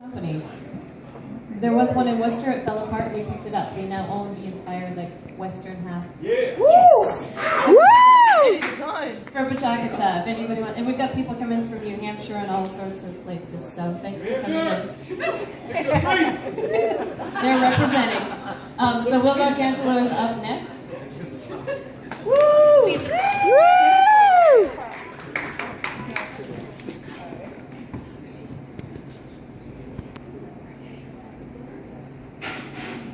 company. There was one in Worcester, it fell apart, we picked it up. We now own the entire western half. Yeah. Yes! Woo! For PechaKucha, if anybody wants. And we've got people coming from New Hampshire and all sorts of places, so thanks for coming in. They're representing. So Darcangelo is up next. Woo! Woo!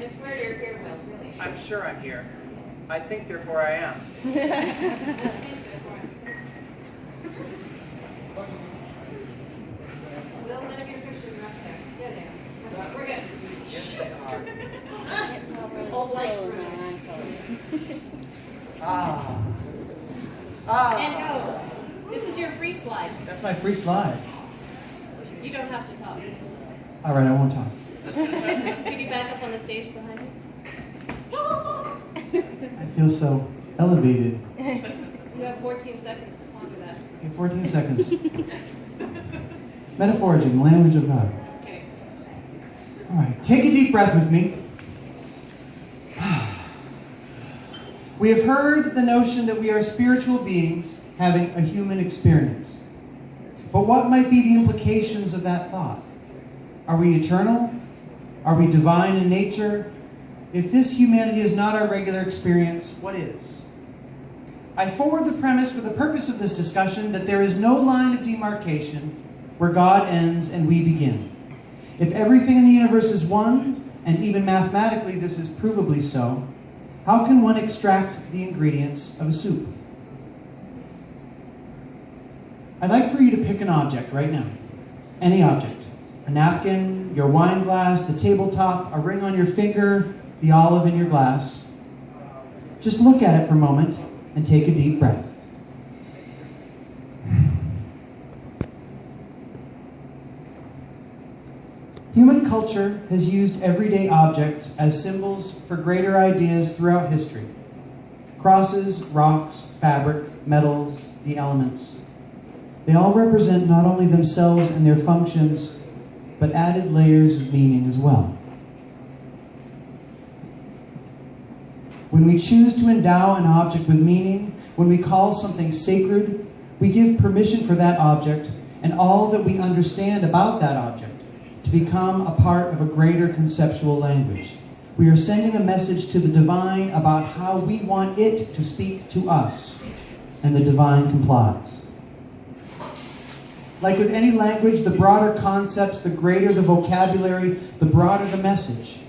I swear you're here, Will, really. I'm sure I'm here. I think, therefore, I am. Will, none of your pictures are up there. Yeah, they are. We're good. It's all light for me. And go. This is your free slide. That's my free slide. You don't have to talk. All right, I won't talk. Can you back up on the stage behind me? I feel so elevated. You have 14 seconds to ponder that. Okay, 14 seconds. Metaphorically, language of God. Okay. All right, take a deep breath with me. We have heard the notion that we are spiritual beings having a human experience. But what might be the implications of that thought? Are we eternal? Are we divine in nature? If this humanity is not our regular experience, what is? I forward the premise for the purpose of this discussion that there is no line of demarcation where God ends and we begin. If everything in the universe is one, and even mathematically this is provably so, how can one extract the ingredients of a soup? I'd like for you to pick an object right now. Any object. A napkin, your wine glass, the tabletop, a ring on your finger, the olive in your glass. Just look at it for a moment and take a deep breath. Human culture has used everyday objects as symbols for greater ideas throughout history. Crosses, rocks, fabric, metals, the elements. They all represent not only themselves and their functions, but added layers of meaning as well. When we choose to endow an object with meaning, when we call something sacred, we give permission for that object and all that we understand about that object to become a part of a greater conceptual language. We are sending a message to the divine about how we want it to speak to us, and the divine complies. Like with any language, the broader concepts, the greater the vocabulary, the broader the message.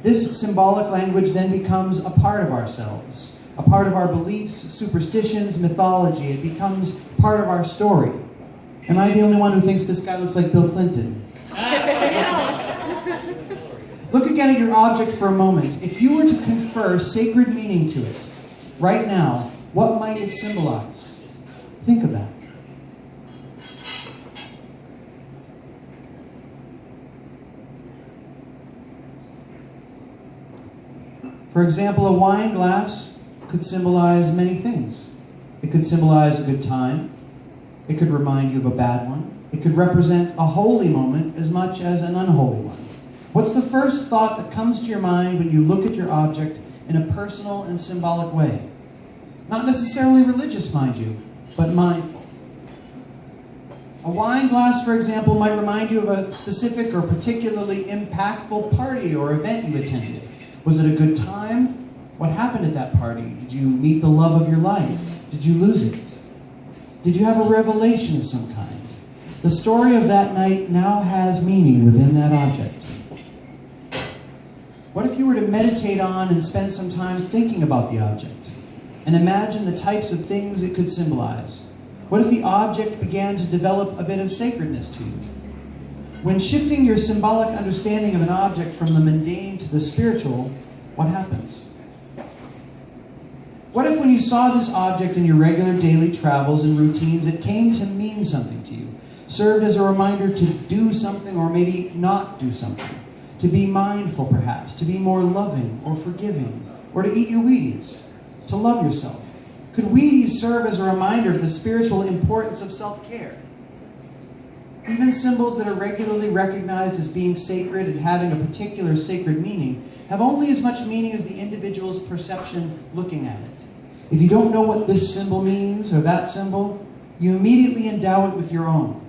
This symbolic language then becomes a part of ourselves, a part of our beliefs, superstitions, mythology. It becomes part of our story. Am I the only one who thinks this guy looks like Bill Clinton? Look again at your object for a moment. If you were to confer sacred meaning to it, right now, what might it symbolize? Think of that. For example, a wine glass could symbolize many things. It could symbolize a good time. It could remind you of a bad one. It could represent a holy moment as much as an unholy one. What's the first thought that comes to your mind when you look at your object in a personal and symbolic way? Not necessarily religious, mind you, but mindful. A wine glass, for example, might remind you of a specific or particularly impactful party or event you attended. Was it a good time? What happened at that party? Did you meet the love of your life? Did you lose it? Did you have a revelation of some kind? The story of that night now has meaning within that object. What if you were to meditate on and spend some time thinking about the object and imagine the types of things it could symbolize? What if the object began to develop a bit of sacredness to you? When shifting your symbolic understanding of an object from the mundane to the spiritual, what happens? What if when you saw this object in your regular daily travels and routines, it came to mean something to you, served as a reminder to do something or maybe not do something, to be mindful perhaps, to be more loving or forgiving, or to eat your Wheaties, to love yourself? Could Wheaties serve as a reminder of the spiritual importance of self-care? Even symbols that are regularly recognized as being sacred and having a particular sacred meaning have only as much meaning as the individual's perception looking at it. If you don't know what this symbol means or that symbol, you immediately endow it with your own.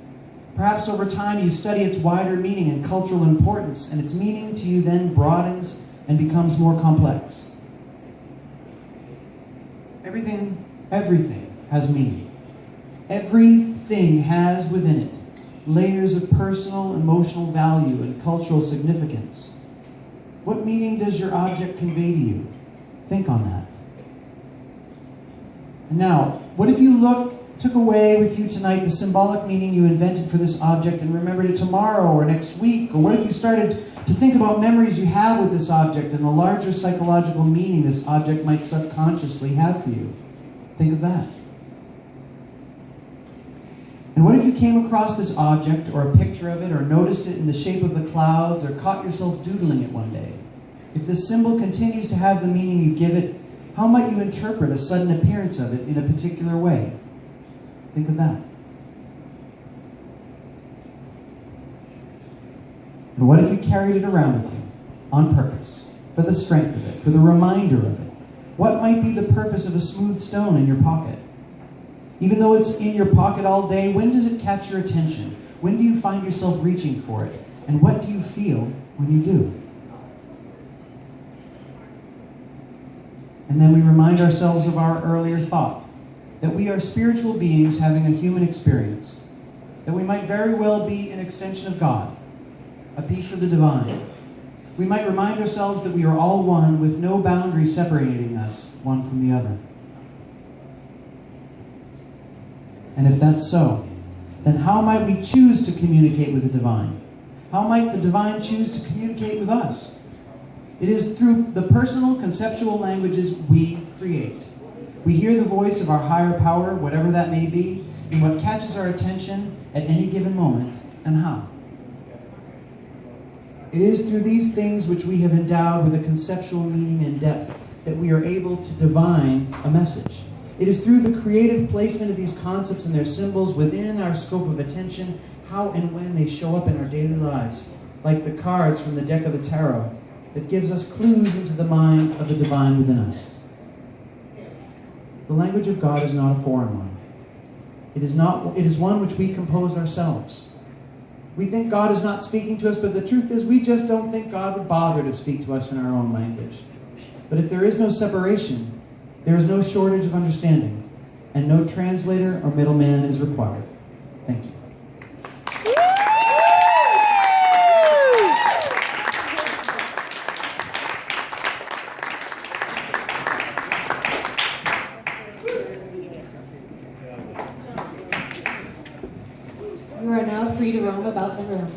Perhaps over time you study its wider meaning and cultural importance, and its meaning to you then broadens and becomes more complex. Everything has meaning. Everything has within it layers of personal, emotional value and cultural significance. What meaning does your object convey to you? Think on that. And now, what if you took away with you tonight the symbolic meaning you invented for this object and remembered it tomorrow or next week? Or what if you started to think about memories you have with this object and the larger psychological meaning this object might subconsciously have for you? Think of that. And what if you came across this object or a picture of it or noticed it in the shape of the clouds or caught yourself doodling it one day? If this symbol continues to have the meaning you give it, how might you interpret a sudden appearance of it in a particular way? Think of that. And what if you carried it around with you on purpose, for the strength of it, for the reminder of it? What might be the purpose of a smooth stone in your pocket? Even though it's in your pocket all day, when does it catch your attention? When do you find yourself reaching for it? And what do you feel when you do? And then we remind ourselves of our earlier thought, that we are spiritual beings having a human experience, that we might very well be an extension of God, a piece of the divine. We might remind ourselves that we are all one with no boundary separating us one from the other. And if that's so, then how might we choose to communicate with the divine? How might the divine choose to communicate with us? It is through the personal, conceptual languages we create. We hear the voice of our higher power, whatever that may be, in what catches our attention at any given moment, and how. It is through these things which we have endowed with a conceptual meaning and depth that we are able to divine a message. It is through the creative placement of these concepts and their symbols within our scope of attention, how and when they show up in our daily lives, like the cards from the deck of the tarot, that gives us clues into the mind of the divine within us. The language of God is not a foreign one. It is one which we compose ourselves. We think God is not speaking to us, but the truth is we just don't think God would bother to speak to us in our own language. But if there is no separation, there is no shortage of understanding, and no translator or middleman is required. Thank you. You are now free to roam about the room.